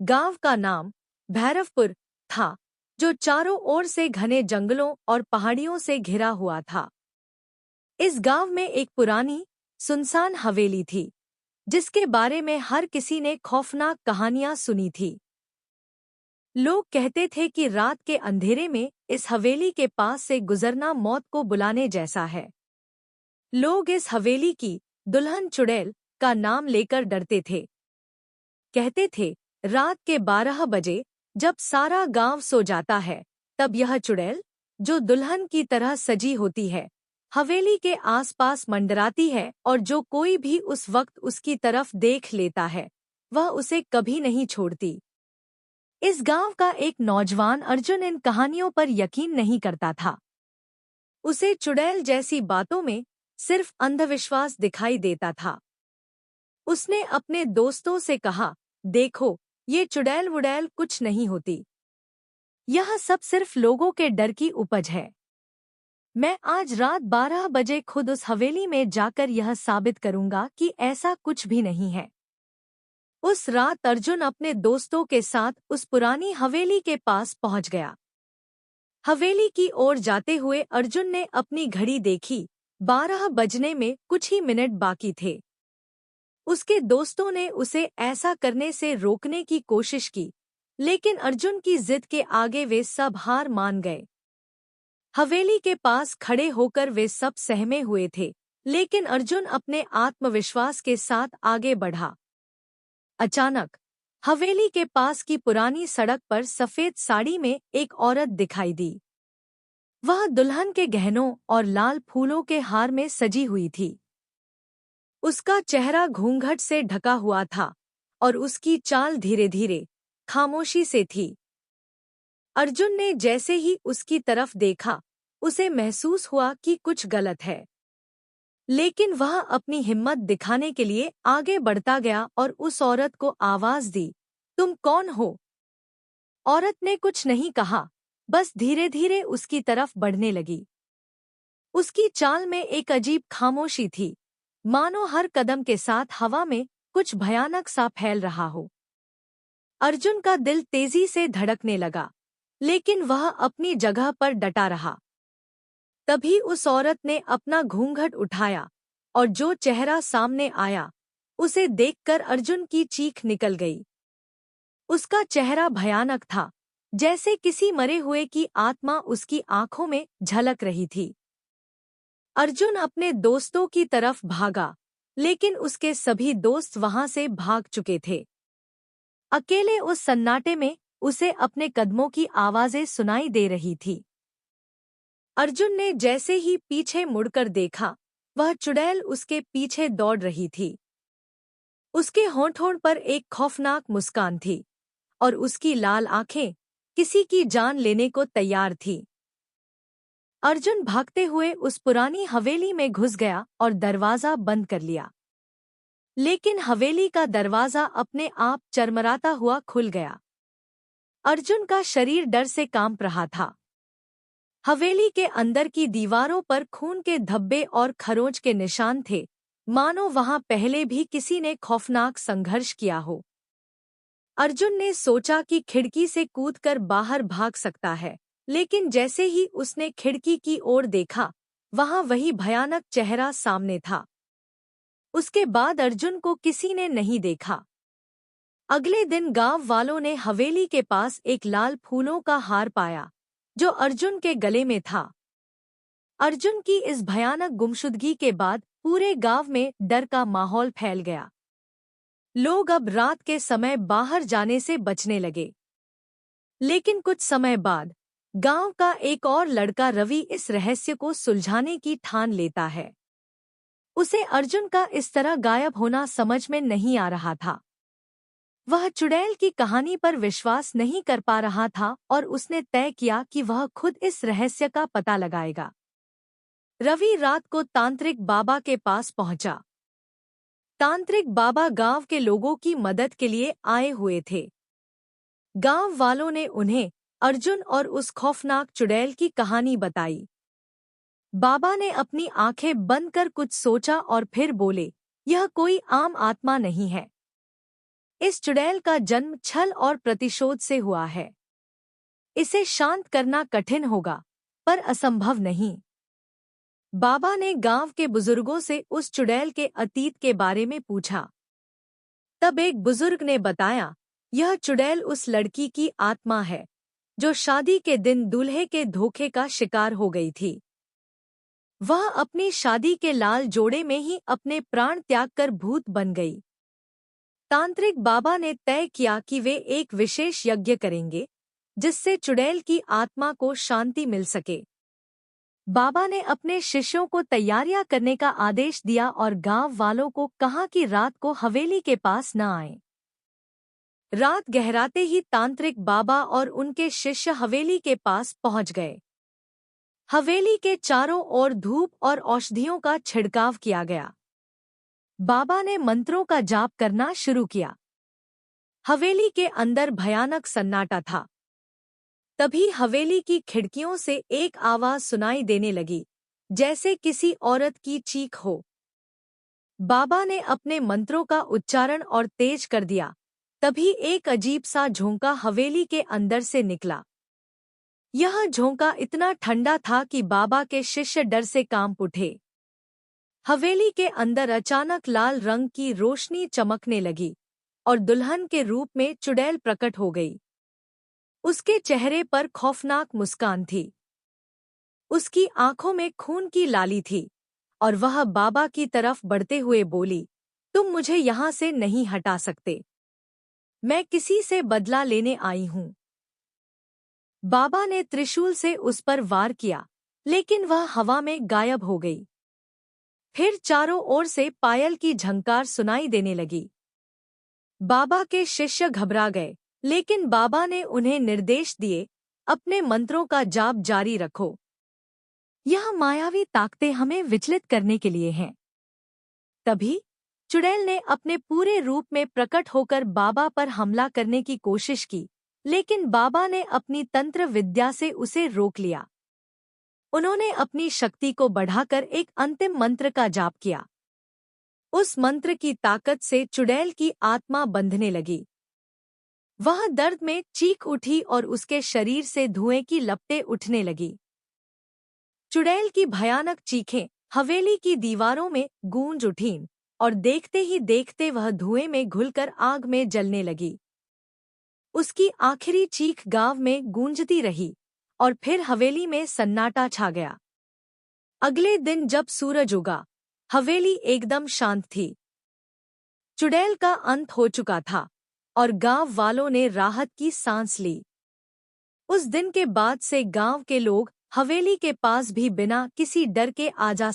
गांव का नाम भैरवपुर था, जो चारों ओर से घने जंगलों और पहाड़ियों से घिरा हुआ था। इस गांव में एक पुरानी, सुनसान हवेली थी, जिसके बारे में हर किसी ने खौफनाक कहानियां सुनी थी। लोग कहते थे कि रात के अंधेरे में इस हवेली के पास से गुजरना मौत को बुलाने जैसा है। लोग इस हवेली की दुल्हन चुड़ैल का नाम लेकर डरते थे। कहते थे, रात के 12 बजे जब सारा गांव सो जाता है, तब यह चुड़ैल, जो दुल्हन की तरह सजी होती है, हवेली के आसपास मंडराती है और जो कोई भी उस वक्त उसकी तरफ देख लेता है, वह उसे कभी नहीं छोड़ती। इस गांव का एक नौजवान अर्जुन इन कहानियों पर यकीन नहीं करता था। उसे चुड़ैल जैसी बातों में सिर्फ अंधविश्वास दिखाई देता था। उसने अपने दोस्तों से कहा, देखो, ये चुड़ैल वुड़ैल कुछ नहीं होती। यह सब सिर्फ लोगों के डर की उपज है। मैं आज रात 12 बजे खुद उस हवेली में जाकर यह साबित करूंगा कि ऐसा कुछ भी नहीं है। उस रात अर्जुन अपने दोस्तों के साथ उस पुरानी हवेली के पास पहुंच गया। हवेली की ओर जाते हुए अर्जुन ने अपनी घड़ी देखी। 12 बजने में कुछ ही मिनट बाकी थे। उसके दोस्तों ने उसे ऐसा करने से रोकने की कोशिश की, लेकिन अर्जुन की जिद के आगे वे सब हार मान गए। हवेली के पास खड़े होकर वे सब सहमे हुए थे, लेकिन अर्जुन अपने आत्मविश्वास के साथ आगे बढ़ा। अचानक हवेली के पास की पुरानी सड़क पर सफेद साड़ी में एक औरत दिखाई दी। वह दुल्हन के गहनों और लाल फूलों के हार में सजी हुई थी। उसका चेहरा घूंघट से ढका हुआ था और उसकी चाल धीरे धीरे, खामोशी से थी। अर्जुन ने जैसे ही उसकी तरफ देखा, उसे महसूस हुआ कि कुछ गलत है। लेकिन वह अपनी हिम्मत दिखाने के लिए आगे बढ़ता गया और उस औरत को आवाज दी, तुम कौन हो? औरत ने कुछ नहीं कहा, बस धीरे धीरे उसकी तरफ बढ़ने लगी। उसकी चाल में एक अजीब खामोशी थी, मानो हर कदम के साथ हवा में कुछ भयानक सा फैल रहा हो। अर्जुन का दिल तेजी से धड़कने लगा, लेकिन वह अपनी जगह पर डटा रहा। तभी उस औरत ने अपना घूंघट उठाया और जो चेहरा सामने आया, उसे देखकर अर्जुन की चीख निकल गई। उसका चेहरा भयानक था, जैसे किसी मरे हुए की आत्मा उसकी आंखों में झलक रही थी। अर्जुन अपने दोस्तों की तरफ भागा, लेकिन उसके सभी दोस्त वहां से भाग चुके थे। अकेले उस सन्नाटे में उसे अपने कदमों की आवाजें सुनाई दे रही थी। अर्जुन ने जैसे ही पीछे मुड़कर देखा, वह चुड़ैल उसके पीछे दौड़ रही थी। उसके होंठों पर एक खौफनाक मुस्कान थी और उसकी लाल आंखें किसी की जान लेने को तैयार थीं। अर्जुन भागते हुए उस पुरानी हवेली में घुस गया और दरवाजा बंद कर लिया। लेकिन हवेली का दरवाजा अपने आप चरमराता हुआ खुल गया। अर्जुन का शरीर डर से कांप रहा था। हवेली के अंदर की दीवारों पर खून के धब्बे और खरोंच के निशान थे, मानो वहां पहले भी किसी ने खौफनाक संघर्ष किया हो। अर्जुन ने सोचा कि खिड़की से कूदकर बाहर भाग सकता है, लेकिन जैसे ही उसने खिड़की की ओर देखा, वहां वही भयानक चेहरा सामने था। उसके बाद अर्जुन को किसी ने नहीं देखा। अगले दिन गांव वालों ने हवेली के पास एक लाल फूलों का हार पाया, जो अर्जुन के गले में था। अर्जुन की इस भयानक गुमशुदगी के बाद पूरे गांव में डर का माहौल फैल गया। लोग अब रात के समय बाहर जाने से बचने लगे। लेकिन कुछ समय बाद गांव का एक और लड़का रवि इस रहस्य को सुलझाने की ठान लेता है। उसे अर्जुन का इस तरह गायब होना समझ में नहीं आ रहा था। वह चुड़ैल की कहानी पर विश्वास नहीं कर पा रहा था और उसने तय किया कि वह खुद इस रहस्य का पता लगाएगा। रवि रात को तांत्रिक बाबा के पास पहुंचा। तांत्रिक बाबा गांव के लोगों की मदद के लिए आए हुए थे। गांव वालों ने उन्हें अर्जुन और उस खौफनाक चुड़ैल की कहानी बताई। बाबा ने अपनी आंखें बंद कर कुछ सोचा और फिर बोले, यह कोई आम आत्मा नहीं है। इस चुड़ैल का जन्म छल और प्रतिशोध से हुआ है। इसे शांत करना कठिन होगा, पर असंभव नहीं। बाबा ने गांव के बुजुर्गों से उस चुड़ैल के अतीत के बारे में पूछा। तब एक बुजुर्ग ने बताया, यह चुड़ैल उस लड़की की आत्मा है जो शादी के दिन दूल्हे के धोखे का शिकार हो गई थी। वह अपनी शादी के लाल जोड़े में ही अपने प्राण त्याग कर भूत बन गई। तांत्रिक बाबा ने तय किया कि वे एक विशेष यज्ञ करेंगे जिससे चुड़ैल की आत्मा को शांति मिल सके। बाबा ने अपने शिष्यों को तैयारियां करने का आदेश दिया और गांव वालों को कहा कि रात को हवेली के पास न आएं। रात गहराते ही तांत्रिक बाबा और उनके शिष्य हवेली के पास पहुंच गए। हवेली के चारों ओर धूप और औषधियों का छिड़काव किया गया। बाबा ने मंत्रों का जाप करना शुरू किया। हवेली के अंदर भयानक सन्नाटा था। तभी हवेली की खिड़कियों से एक आवाज सुनाई देने लगी, जैसे किसी औरत की चीख हो। बाबा ने अपने मंत्रों का उच्चारण और तेज कर दिया। तभी एक अजीब सा झोंका हवेली के अंदर से निकला। यह झोंका इतना ठंडा था कि बाबा के शिष्य डर से कांप उठे। हवेली के अंदर अचानक लाल रंग की रोशनी चमकने लगी और दुल्हन के रूप में चुड़ैल प्रकट हो गई। उसके चेहरे पर खौफनाक मुस्कान थी। उसकी आंखों में खून की लाली थी और वह बाबा की तरफ बढ़ते हुए बोली, तुम मुझे यहाँ से नहीं हटा सकते। मैं किसी से बदला लेने आई हूँ। बाबा ने त्रिशूल से उस पर वार किया, लेकिन वह हवा में गायब हो गई। फिर चारों ओर से पायल की झंकार सुनाई देने लगी। बाबा के शिष्य घबरा गए, लेकिन बाबा ने उन्हें निर्देश दिए, अपने मंत्रों का जाप जारी रखो। यह मायावी ताकतें हमें विचलित करने के लिए हैं। तभी चुड़ैल ने अपने पूरे रूप में प्रकट होकर बाबा पर हमला करने की कोशिश की, लेकिन बाबा ने अपनी तंत्र विद्या से उसे रोक लिया। उन्होंने अपनी शक्ति को बढ़ाकर एक अंतिम मंत्र का जाप किया। उस मंत्र की ताकत से चुड़ैल की आत्मा बंधने लगी। वह दर्द में चीख उठी और उसके शरीर से धुएं की लपटें उठने लगी। चुड़ैल की भयानक चीखें हवेली की दीवारों में गूंज उठीं और देखते ही देखते वह धुएं में घुलकर आग में जलने लगी। उसकी आखिरी चीख गांव में गूंजती रही और फिर हवेली में सन्नाटा छा गया। अगले दिन जब सूरज उगा, हवेली एकदम शांत थी। चुड़ैल का अंत हो चुका था और गांव वालों ने राहत की सांस ली। उस दिन के बाद से गांव के लोग हवेली के पास भी बिना किसी डर के आ जा